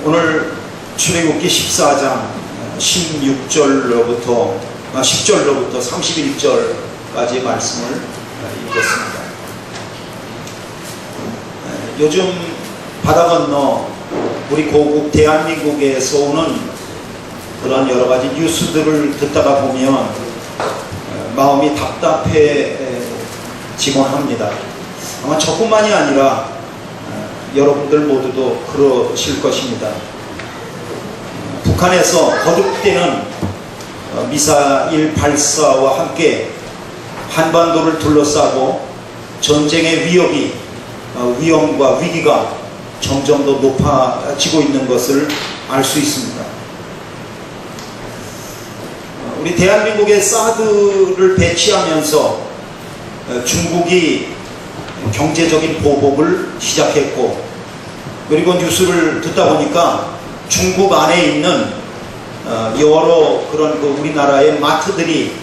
오늘 출애굽기 14장 10절로부터 31절까지의 말씀을 읽겠습니다. 요즘 바다 건너 우리 고국 대한민국에서 오는 그런 여러가지 뉴스들을 듣다가 보면 마음이 답답해지곤 합니다. 아마 저뿐만이 아니라 여러분들 모두도 그러실 것입니다. 북한에서 거듭되는 미사일 발사와 함께 한반도를 둘러싸고 전쟁의 위험과 위기가 점점 더 높아지고 있는 것을 알 수 있습니다. 우리 대한민국의 사드를 배치하면서 중국이 경제적인 보복을 시작했고, 그리고 뉴스를 듣다 보니까 중국 안에 있는 여러 그런 우리나라의 마트들이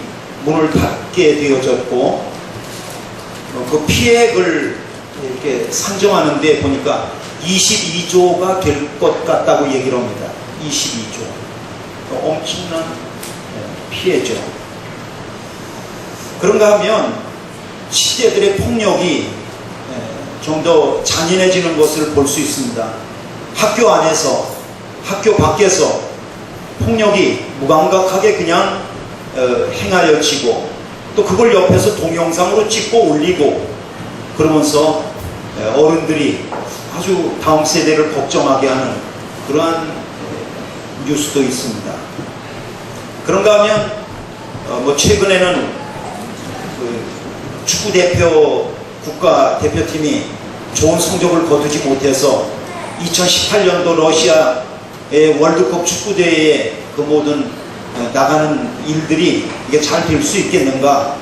문을 닫게 되어졌고, 그 피해액을 이렇게 산정하는데 보니까 22조가 될 것 같다고 얘기를 합니다. 22조. 엄청난 피해죠. 그런가 하면 시대들의 폭력이 좀 더 잔인해지는 것을 볼 수 있습니다. 학교 안에서, 학교 밖에서 폭력이 무감각하게 그냥 행하여지고, 또 그걸 옆에서 동영상으로 찍고 올리고, 그러면서 어른들이 아주 다음 세대를 걱정하게 하는 그러한 뉴스도 있습니다. 그런가 하면 최근에는 축구 국가 대표팀이 좋은 성적을 거두지 못해서 2018년도 러시아의 월드컵 축구대회에 그 모든 나가는 일들이 이게 잘 될 수 있겠는가,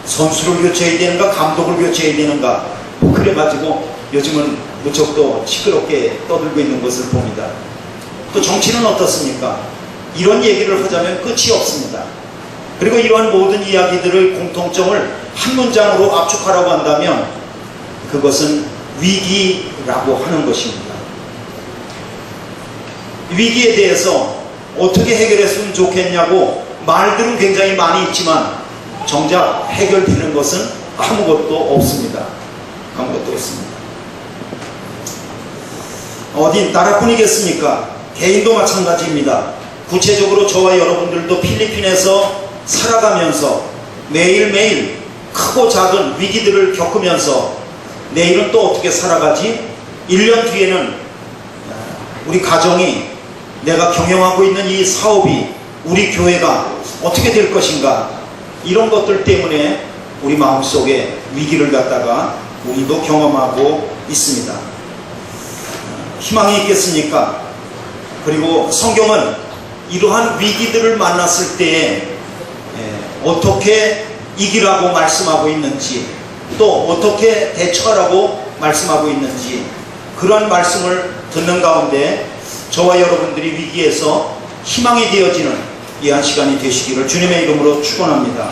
선수를 교체해야 되는가, 감독을 교체해야 되는가, 그래가지고 요즘은 무척 더 시끄럽게 떠들고 있는 것을 봅니다. 또 정치는 어떻습니까? 이런 얘기를 하자면 끝이 없습니다. 그리고 이러한 모든 이야기들의 공통점을 한 문장으로 압축하라고 한다면 그것은 위기라고 하는 것입니다. 위기에 대해서 어떻게 해결했으면 좋겠냐고 말들은 굉장히 많이 있지만 정작 해결되는 것은 아무것도 없습니다. 아무것도 없습니다. 어디 나라뿐이겠습니까? 개인도 마찬가지입니다. 구체적으로 저와 여러분들도 필리핀에서 살아가면서 매일매일 크고 작은 위기들을 겪으면서 내일은 또 어떻게 살아가지? 1년 뒤에는 우리 가정이, 내가 경영하고 있는 이 사업이, 우리 교회가 어떻게 될 것인가, 이런 것들 때문에 우리 마음속에 위기를 갖다가 우리도 경험하고 있습니다. 희망이 있겠습니까? 그리고 성경은 이러한 위기들을 만났을 때에 어떻게 이기라고 말씀하고 있는지, 또 어떻게 대처하라고 말씀하고 있는지, 그러한 말씀을 듣는 가운데 저와 여러분들이 위기에서 희망이 되어지는 이한 시간이 되시기를 주님의 이름으로 축원합니다.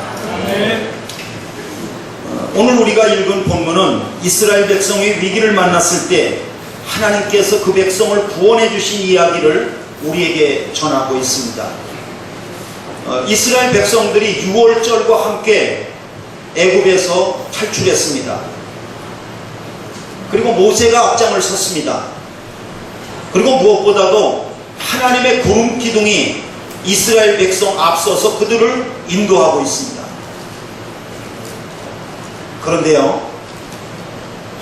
오늘 우리가 읽은 본문은 이스라엘 백성이 위기를 만났을 때 하나님께서 그 백성을 구원해 주신 이야기를 우리에게 전하고 있습니다. 이스라엘 백성들이 유월절과 함께 애굽에서 탈출했습니다. 그리고 모세가 앞장을 섰습니다. 그리고 무엇보다도 하나님의 구름 기둥이 이스라엘 백성 앞서서 그들을 인도하고 있습니다. 그런데요,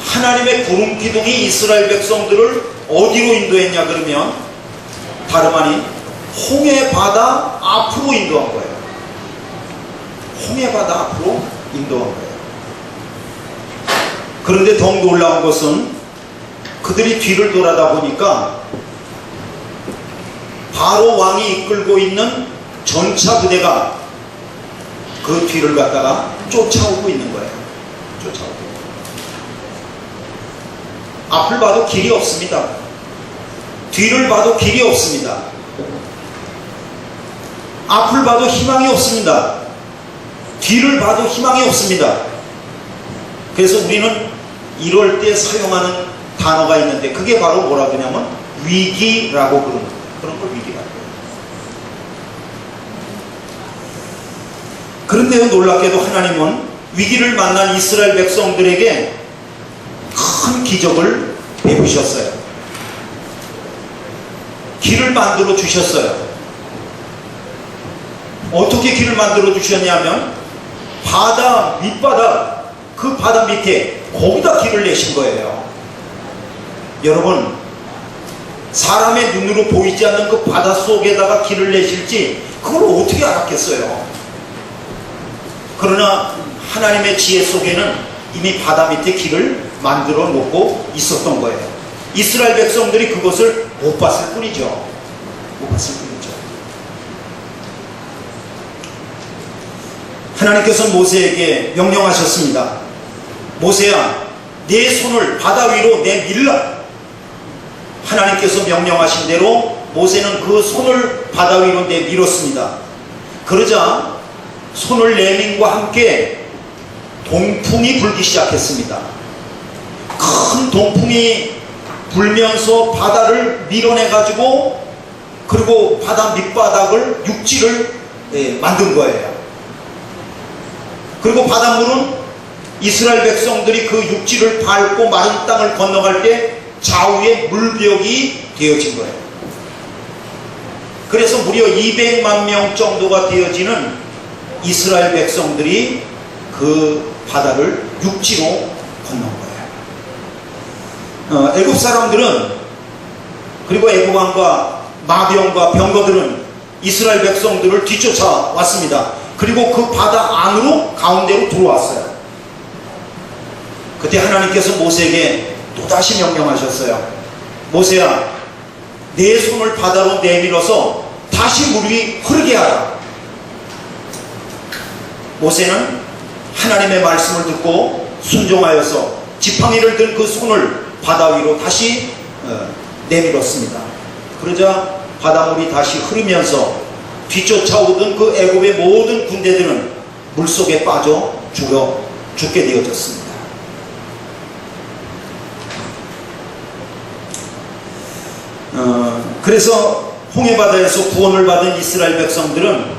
하나님의 구름 기둥이 이스라엘 백성들을 어디로 인도했냐 그러면 다름 아닌 홍해 바다 앞으로 인도한 거예요. 홍해 바다 앞으로 인도한 거예요. 그런데 더욱 놀라운 것은 그들이 뒤를 돌아다 보니까 바로 왕이 이끌고 있는 전차 부대가 그 뒤를 갖다가 쫓아오고 있는 거예요. 쫓아오고. 앞을 봐도 길이 없습니다. 뒤를 봐도 길이 없습니다. 앞을 봐도 희망이 없습니다. 뒤를 봐도 희망이 없습니다. 그래서 우리는 이럴 때 사용하는 단어가 있는데 그게 바로 뭐라 그러냐면 위기라고 그런 걸 위기라고 해요. 그런데요, 놀랍게도 하나님은 위기를 만난 이스라엘 백성들에게 큰 기적을 베푸셨어요. 길을 만들어 주셨어요. 어떻게 길을 만들어 주셨냐면 바다 밑바닥, 그 바다 밑에 거기다 길을 내신 거예요. 여러분, 사람의 눈으로 보이지 않는 그 바다 속에다가 길을 내실지 그걸 어떻게 알았겠어요? 그러나 하나님의 지혜 속에는 이미 바다 밑에 길을 만들어 놓고 있었던 거예요. 이스라엘 백성들이 그것을 못 봤을 뿐이죠. 못 봤을 뿐이죠. 하나님께서 모세에게 명령하셨습니다. 모세야, 내 손을 바다 위로 내밀라. 하나님께서 명령하신 대로 모세는 그 손을 바다 위로 내밀었습니다. 그러자 손을 내민과 함께 동풍이 불기 시작했습니다. 큰 동풍이 불면서 바다를 밀어내가지고 그리고 바다 밑바닥을 육지를 만든 거예요. 그리고 바닷물은 이스라엘 백성들이 그 육지를 밟고 마른 땅을 건너갈 때 좌우에 물벽이 되어진 거예요. 그래서 무려 200만 명 정도가 되어지는 이스라엘 백성들이 그 바다를 육지로 건넌 거예요. 애굽 사람들은, 그리고 애굽왕과 마병과 병거들은 이스라엘 백성들을 뒤쫓아 왔습니다. 그리고 그 바다 안으로 가운데로 들어왔어요. 그때 하나님께서 모세에게 또다시 명령하셨어요. 모세야, 내 손을 바다로 내밀어서 다시 물이 흐르게 하라. 모세는 하나님의 말씀을 듣고 순종하여서 지팡이를 든 그 손을 바다 위로 다시 내밀었습니다. 그러자 바닷물이 다시 흐르면서 뒤쫓아오던 그 애굽의 모든 군대들은 물속에 빠져 죽게 되어졌습니다. 그래서 홍해바다에서 구원을 받은 이스라엘 백성들은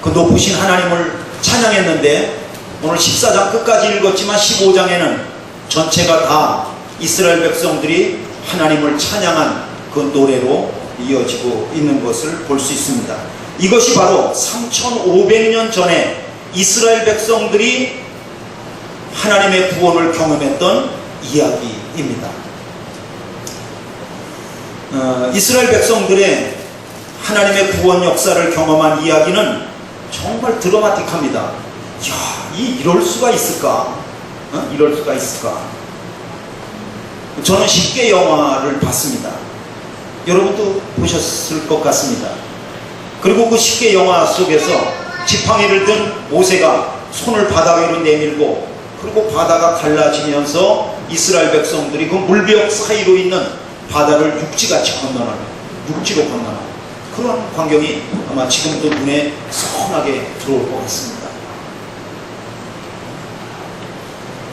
그 높으신 하나님을 찬양했는데, 오늘 14장 끝까지 읽었지만 15장에는 전체가 다 이스라엘 백성들이 하나님을 찬양한 그 노래로 이어지고 있는 것을 볼 수 있습니다. 이것이 바로 3500년 전에 이스라엘 백성들이 하나님의 구원을 경험했던 이야기입니다. 이스라엘 백성들의 하나님의 구원 역사를 경험한 이야기는 정말 드라마틱합니다. 야, 이럴 수가 있을까? 이럴 수가 있을까? 저는 10개 영화를 봤습니다. 여러분도 보셨을 것 같습니다. 그리고 그 10개 영화 속에서 지팡이를 든 모세가 손을 바다 위로 내밀고, 그리고 바다가 갈라지면서 이스라엘 백성들이 그 물벽 사이로 있는 바다를 육지로 건너는 그런 광경이 아마 지금도 눈에 선하게 들어올 것 같습니다.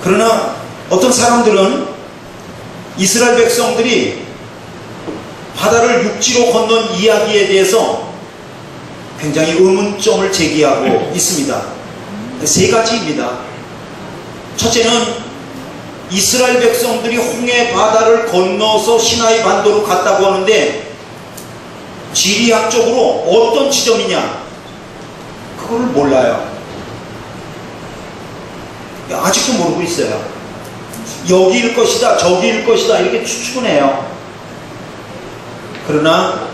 그러나 어떤 사람들은 이스라엘 백성들이 바다를 육지로 건넌 이야기에 대해서 굉장히 의문점을 제기하고 있습니다. 세 가지입니다. 첫째는 이스라엘 백성들이 홍해 바다를 건너서 시나이 반도로 갔다고 하는데, 지리학적으로 어떤 지점이냐, 그걸 몰라요. 아직도 모르고 있어요. 여기일 것이다, 저기일 것이다, 이렇게 추측은 해요. 그러나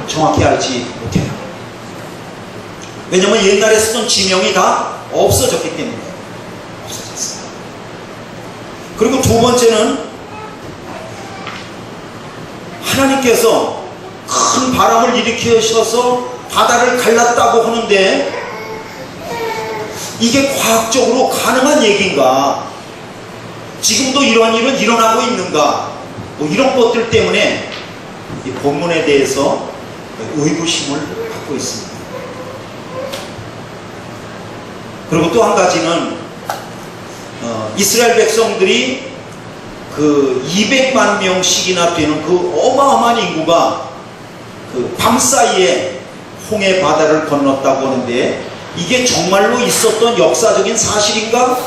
정확히 알지 못해요. 왜냐하면 옛날에 쓰던 지명이 다 없어졌기 때문에. 없어졌어요. 그리고 두 번째는 하나님께서 큰 바람을 일으키셔서 바다를 갈랐다고 하는데, 이게 과학적으로 가능한 얘기인가? 지금도 이런 일은 일어나고 있는가? 뭐 이런 것들 때문에 이 본문에 대해서 의구심을 갖고 있습니다. 그리고 또 한 가지는 이스라엘 백성들이 그 200만 명씩이나 되는 그 어마어마한 인구가 그 밤사이에 홍해 바다를 건넜다고 하는데, 이게 정말로 있었던 역사적인 사실인가?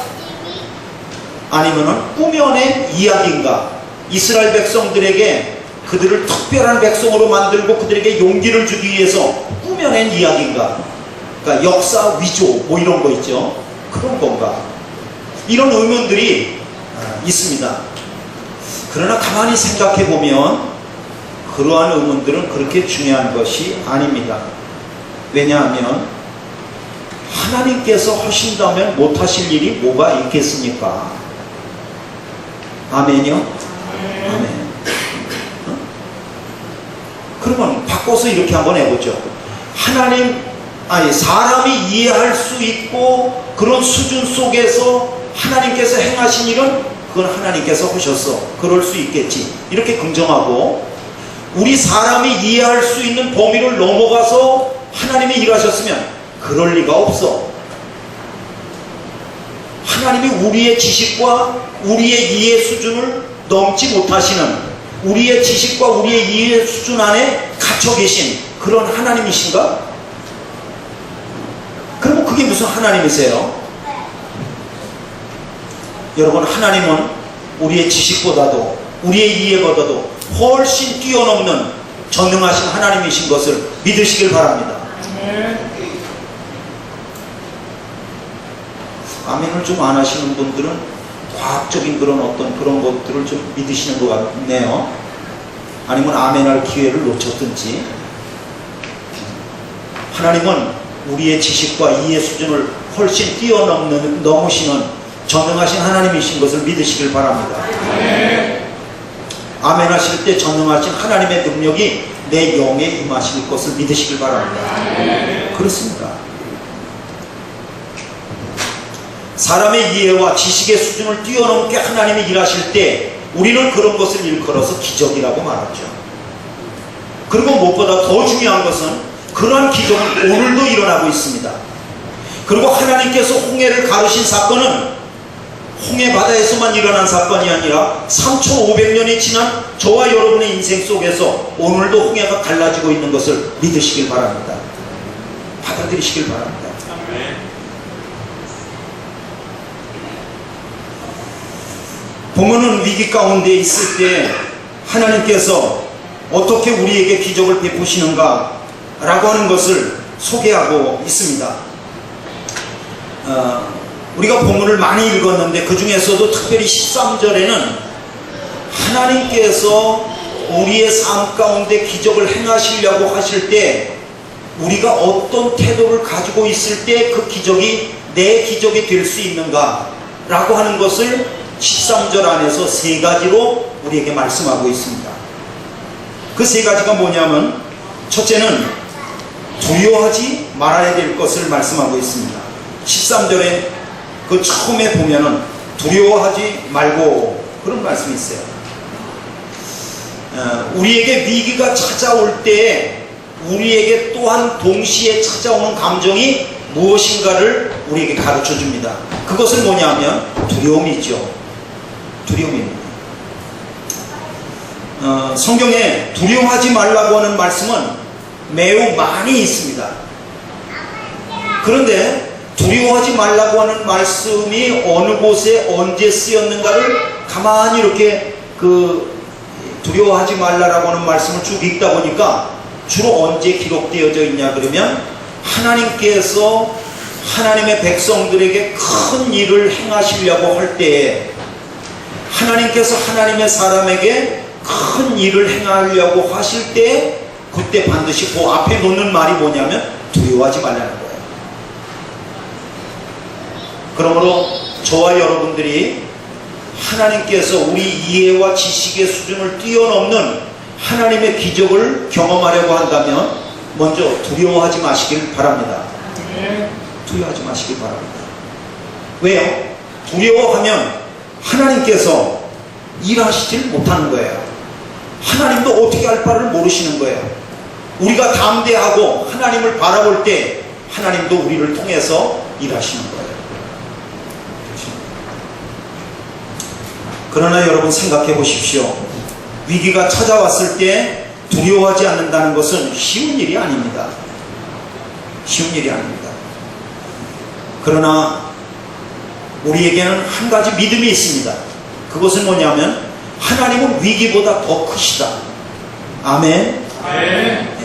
아니면은 꾸며낸 이야기인가? 이스라엘 백성들에게 그들을 특별한 백성으로 만들고 그들에게 용기를 주기 위해서 꾸며낸 이야기인가? 그러니까 역사 위조 뭐 이런 거 있죠. 그런 건가? 이런 의문들이 있습니다. 그러나 가만히 생각해 보면 그러한 의문들은 그렇게 중요한 것이 아닙니다. 왜냐하면 하나님께서 하신다면 못하실 일이 뭐가 있겠습니까? 아멘이요? 아멘. 그러면 바꿔서 이렇게 한번 해보죠. 사람이 이해할 수 있고 그런 수준 속에서 하나님께서 행하신 일은 그건 하나님께서 하셨어. 그럴 수 있겠지. 이렇게 긍정하고, 우리 사람이 이해할 수 있는 범위를 넘어가서 하나님이 일하셨으면 그럴 리가 없어. 하나님이 우리의 지식과 우리의 이해 수준을 넘지 못하시는, 우리의 지식과 우리의 이해 수준 안에 갇혀 계신 그런 하나님이신가? 그럼 그게 무슨 하나님이세요? 여러분, 하나님은 우리의 지식보다도 우리의 이해보다도 훨씬 뛰어넘는 전능하신 하나님이신 것을 믿으시길 바랍니다. 아멘을 좀 안 하시는 분들은 과학적인 그런 어떤 그런 것들을 좀 믿으시는 것 같네요. 아니면 아멘할 기회를 놓쳤든지. 하나님은 우리의 지식과 이해 수준을 훨씬 넘으시는 전능하신 하나님이신 것을 믿으시길 바랍니다. 아멘 하실 때 전능하신 하나님의 능력이 내 영에 임하실 것을 믿으시길 바랍니다. 그렇습니다. 사람의 이해와 지식의 수준을 뛰어넘게 하나님이 일하실 때 우리는 그런 것을 일컬어서 기적이라고 말하죠. 그리고 무엇보다 더 중요한 것은 그러한 기적은 오늘도 일어나고 있습니다. 그리고 하나님께서 홍해를 가르신 사건은 홍해 바다에서만 일어난 사건이 아니라 3500년이 지난 저와 여러분의 인생 속에서 오늘도 홍해가 갈라지고 있는 것을 믿으시길 바랍니다. 받아들이시길 바랍니다. 본문은 위기 가운데 있을 때 하나님께서 어떻게 우리에게 기적을 베푸시는가 라고 하는 것을 소개하고 있습니다. 우리가 본문을 많이 읽었는데 그 중에서도 특별히 13절에는 하나님께서 우리의 삶 가운데 기적을 행하시려고 하실 때 우리가 어떤 태도를 가지고 있을 때 그 기적이 내 기적이 될 수 있는가 라고 하는 것을 13절 안에서 세 가지로 우리에게 말씀하고 있습니다. 그 세 가지가 뭐냐면, 첫째는 두려워하지 말아야 될 것을 말씀하고 있습니다. 13절에 그 처음에 보면은 두려워하지 말고 그런 말씀이 있어요. 우리에게 위기가 찾아올 때 우리에게 또한 동시에 찾아오는 감정이 무엇인가를 우리에게 가르쳐 줍니다. 그것은 뭐냐면 두려움이죠. 두려움입니다. 성경에 두려워하지 말라고 하는 말씀은 매우 많이 있습니다. 그런데 두려워하지 말라고 하는 말씀이 어느 곳에 언제 쓰였는가를 가만히 이렇게 두려워하지 말라고 하는 말씀을 쭉 읽다 보니까 주로 언제 기록되어져 있냐 그러면, 하나님께서 하나님의 백성들에게 큰 일을 행하시려고 할 때에, 하나님께서 하나님의 사람에게 큰 일을 행하려고 하실 때 그때 반드시 그 앞에 놓는 말이 뭐냐면 두려워하지 말라는 거예요. 그러므로 저와 여러분들이 하나님께서 우리 이해와 지식의 수준을 뛰어넘는 하나님의 기적을 경험하려고 한다면 먼저 두려워하지 마시길 바랍니다. 두려워하지 마시길 바랍니다. 왜요? 두려워하면 하나님께서 일하시질 못하는 거예요. 하나님도 어떻게 할 바를 모르시는 거예요. 우리가 담대하고 하나님을 바라볼 때 하나님도 우리를 통해서 일하시는 거예요. 그러나 여러분 생각해 보십시오. 위기가 찾아왔을 때 두려워하지 않는다는 것은 쉬운 일이 아닙니다. 쉬운 일이 아닙니다. 그러나 우리에게는 한 가지 믿음이 있습니다. 그것은 뭐냐면 하나님은 위기보다 더 크시다. 아멘. 네.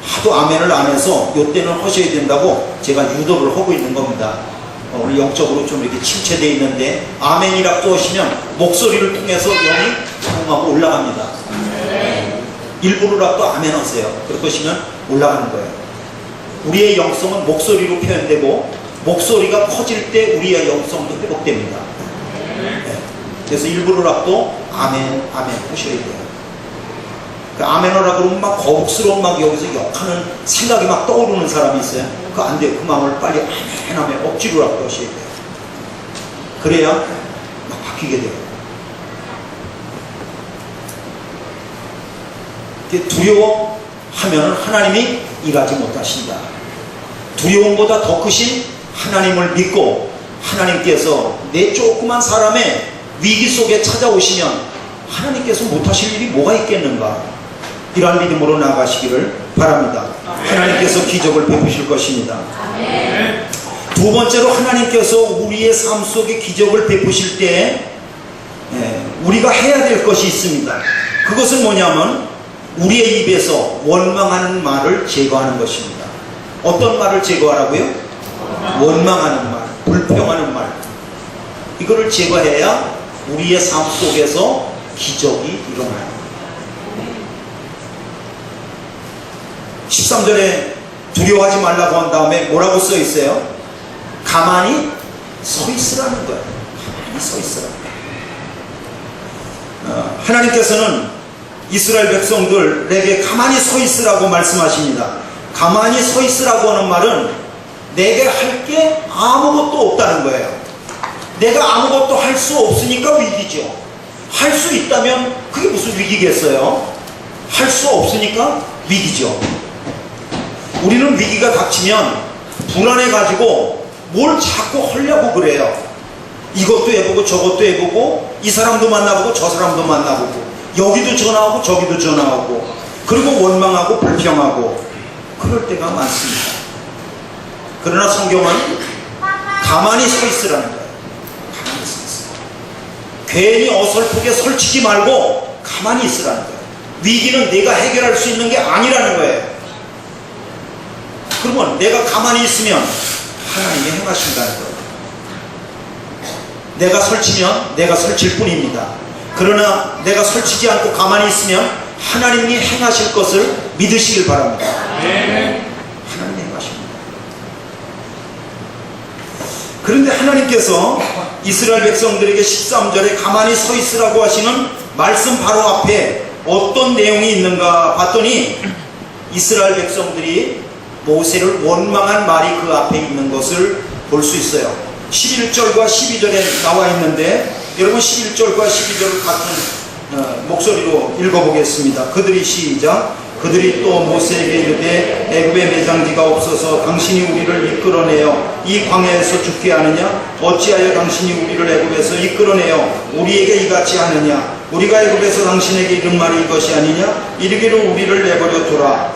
하도 아멘을 안 해서 이때는 하셔야 된다고 제가 유도를 하고 있는 겁니다. 오늘 영적으로 좀 이렇게 침체되어 있는데 아멘이라고 하시면 목소리를 통해서 영이 통하고 올라갑니다. 일부러라도 아멘 하세요. 그렇게 하시면 올라가는 거예요. 우리의 영성은 목소리로 표현되고 목소리가 커질 때 우리의 영성도 회복됩니다. 그래서 일부러라도 아멘 아멘 하셔야 돼요. 아멘하라 그러면 막 거북스러운 막 여기서 욕하는 생각이 막 떠오르는 사람이 있어요. 그거 안 돼요. 그 마음을 빨리 아멘 아멘 억지로라도 하셔야 돼요. 그래야 막 바뀌게 돼요. 두려워하면 하나님이 일하지 못하신다. 두려움보다 더 크신 하나님을 믿고 하나님께서 내 조그만 사람의 위기 속에 찾아오시면 하나님께서 못하실 일이 뭐가 있겠는가. 이러한 믿음으로 나아가시기를 바랍니다. 하나님께서 기적을 베푸실 것입니다. 두 번째로 하나님께서 우리의 삶 속에 기적을 베푸실 때 우리가 해야 될 것이 있습니다. 그것은 뭐냐면 우리의 입에서 원망하는 말을 제거하는 것입니다. 어떤 말을 제거하라고요? 원망하는 말, 불평하는 말. 이거를 제거해야 우리의 삶 속에서 기적이 일어나요. 13절에 두려워하지 말라고 한 다음에 뭐라고 써 있어요? 가만히 서 있으라는 거예요. 가만히 서 있으라는 거예요. 하나님께서는 이스라엘 백성들에게 가만히 서 있으라고 말씀하십니다. 가만히 서 있으라고 하는 말은 내게 할 게 아무것도 없다는 거예요. 내가 아무것도 할 수 없으니까 위기죠. 할 수 있다면 그게 무슨 위기겠어요? 할 수 없으니까 위기죠. 우리는 위기가 닥치면 불안해가지고 뭘 자꾸 하려고 그래요. 이것도 해보고 저것도 해보고 이 사람도 만나보고 저 사람도 만나보고 여기도 전화하고 저기도 전화하고 그리고 원망하고 불평하고 그럴 때가 많습니다. 그러나 성경은 가만히 서 있으라는 거예요. 가만히 서 있으라. 괜히 어설프게 설치지 말고 가만히 있으라는 거예요. 위기는 내가 해결할 수 있는 게 아니라는 거예요. 그러면 내가 가만히 있으면 하나님이 행하신다는 거예요. 내가 설치면 내가 설칠 뿐입니다. 그러나 내가 설치지 않고 가만히 있으면 하나님이 행하실 것을 믿으시길 바랍니다. 하나님이 행하십니다. 그런데 하나님께서 이스라엘 백성들에게 13절에 가만히 서 있으라고 하시는 말씀 바로 앞에 어떤 내용이 있는가 봤더니 이스라엘 백성들이 모세를 원망한 말이 그 앞에 있는 것을 볼 수 있어요. 11절과 12절에 나와 있는데 여러분 11절과 12절을 같은 목소리로 읽어보겠습니다. 그들이 시작. 그들이 또 모세에게 이르되 애굽에 매장지가 없어서 당신이 우리를 이끌어내어 이 광야에서 죽게 하느냐? 어찌하여 당신이 우리를 애굽에서 이끌어내어 우리에게 이같이 하느냐? 우리가 애굽에서 당신에게 이른 말이 이것이 아니냐? 이르기를 우리를 내버려 두라.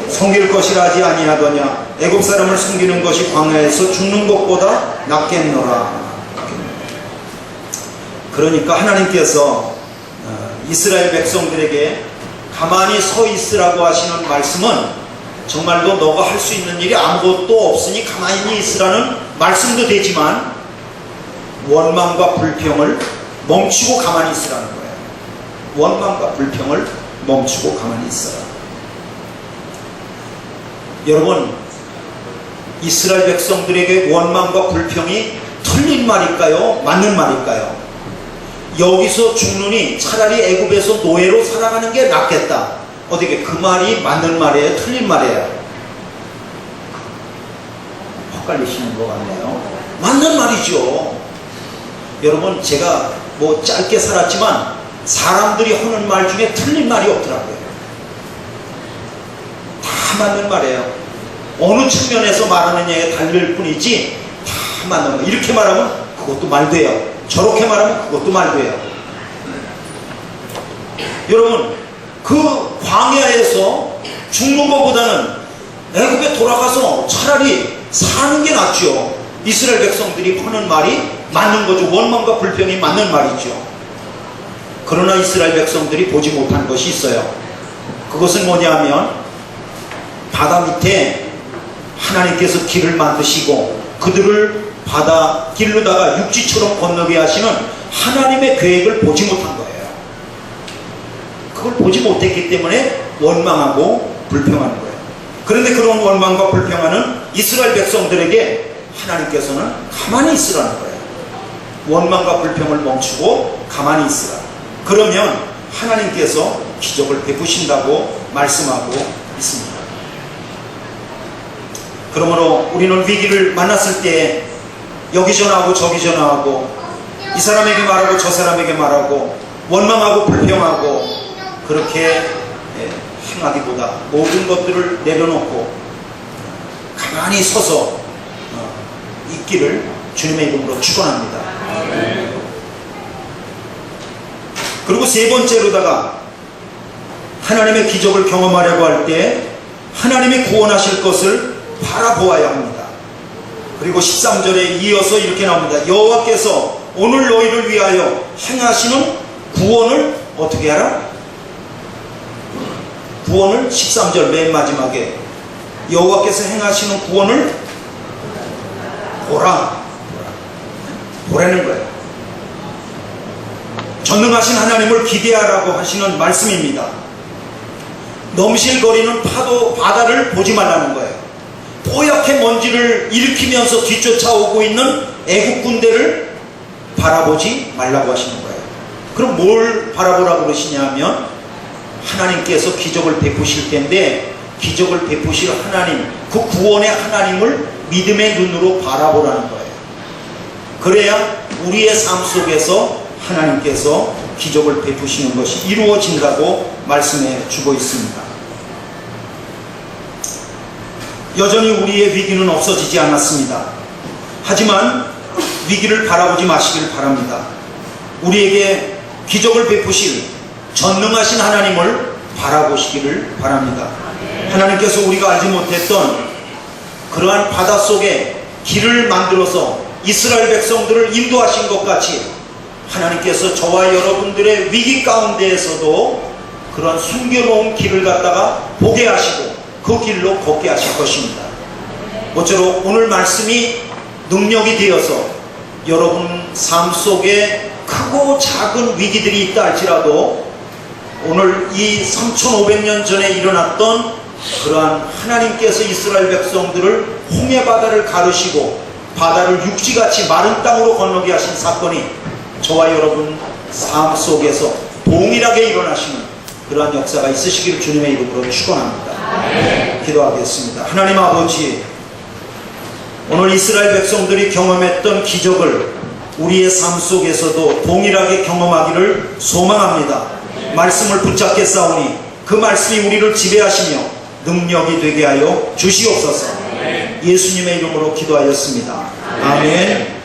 섬길 것이라 하지 아니하더냐? 애굽 사람을 섬기는 것이 광야에서 죽는 것보다 낫겠노라. 그러니까 하나님께서 이스라엘 백성들에게 가만히 서 있으라고 하시는 말씀은 정말로 너가 할 수 있는 일이 아무것도 없으니 가만히 있으라는 말씀도 되지만 원망과 불평을 멈추고 가만히 있으라는 거예요. 원망과 불평을 멈추고 가만히 있어라. 여러분, 이스라엘 백성들에게 원망과 불평이 틀린 말일까요? 맞는 말일까요? 여기서 죽느니 차라리 애굽에서 노예로 살아가는 게 낫겠다. 어떻게 그 말이 맞는 말이에요? 틀린 말이에요? 헷갈리시는 것 같네요. 맞는 말이죠. 여러분, 제가 뭐 짧게 살았지만 사람들이 하는 말 중에 틀린 말이 없더라고요. 다 맞는 말이에요. 어느 측면에서 말하느냐에 달릴 뿐이지 다 맞는 거. 이렇게 말하면 그것도 말 돼요. 저렇게 말하면 그것도 말고요. 여러분, 그 광야에서 죽는 것보다는 애굽에 돌아가서 차라리 사는 게 낫죠. 이스라엘 백성들이 하는 말이 맞는 거죠. 원망과 불평이 맞는 말이죠. 그러나 이스라엘 백성들이 보지 못한 것이 있어요. 그것은 뭐냐면 바다 밑에 하나님께서 길을 만드시고 그들을 바다 길로다가 육지처럼 건너게 하시는 하나님의 계획을 보지 못한 거예요. 그걸 보지 못했기 때문에 원망하고 불평하는 거예요. 그런데 그런 원망과 불평하는 이스라엘 백성들에게 하나님께서는 가만히 있으라는 거예요. 원망과 불평을 멈추고 가만히 있으라. 그러면 하나님께서 기적을 베푸신다고 말씀하고 있습니다. 그러므로 우리는 위기를 만났을 때 여기 전화하고 저기 전화하고 이 사람에게 말하고 저 사람에게 말하고 원망하고 불평하고 그렇게 행하기보다 모든 것들을 내려놓고 가만히 서서 있기를 주님의 이름으로 축원합니다. 그리고 세 번째로다가 하나님의 기적을 경험하려고 할 때 하나님이 구원하실 것을 바라보아야 합니다. 그리고 13절에 이어서 이렇게 나옵니다. 여호와께서 오늘 너희를 위하여 행하시는 구원을 어떻게 하라? 구원을 13절 맨 마지막에 여호와께서 행하시는 구원을 보라. 보라는 거예요. 전능하신 하나님을 기대하라고 하시는 말씀입니다. 넘실거리는 파도 바다를 보지 말라는 거예요. 뽀얗게 먼지를 일으키면서 뒤쫓아오고 있는 애국 군대를 바라보지 말라고 하시는 거예요. 그럼 뭘 바라보라고 그러시냐면 하나님께서 기적을 베푸실 텐데 기적을 베푸실 하나님, 그 구원의 하나님을 믿음의 눈으로 바라보라는 거예요. 그래야 우리의 삶 속에서 하나님께서 기적을 베푸시는 것이 이루어진다고 말씀해 주고 있습니다. 여전히 우리의 위기는 없어지지 않았습니다. 하지만 위기를 바라보지 마시길 바랍니다. 우리에게 기적을 베푸실 전능하신 하나님을 바라보시기를 바랍니다. 하나님께서 우리가 알지 못했던 그러한 바닷속에 길을 만들어서 이스라엘 백성들을 인도하신 것 같이 하나님께서 저와 여러분들의 위기 가운데에서도 그러한 숨겨놓은 길을 갖다가 보게 하시고 그 길로 걷게 하실 것입니다. 모쪼록 오늘 말씀이 능력이 되어서 여러분 삶 속에 크고 작은 위기들이 있다 할지라도 오늘 이 3500년 전에 일어났던 그러한 하나님께서 이스라엘 백성들을 홍해바다를 가르시고 바다를 육지같이 마른 땅으로 건너게 하신 사건이 저와 여러분 삶 속에서 동일하게 일어나시는 그러한 역사가 있으시기를 주님의 이름으로 축원합니다. 기도하겠습니다. 하나님 아버지, 오늘 이스라엘 백성들이 경험했던 기적을 우리의 삶 속에서도 동일하게 경험하기를 소망합니다. 말씀을 붙잡게 싸우니 그 말씀이 우리를 지배하시며 능력이 되게 하여 주시옵소서. 예수님의 이름으로 기도하였습니다. 아멘.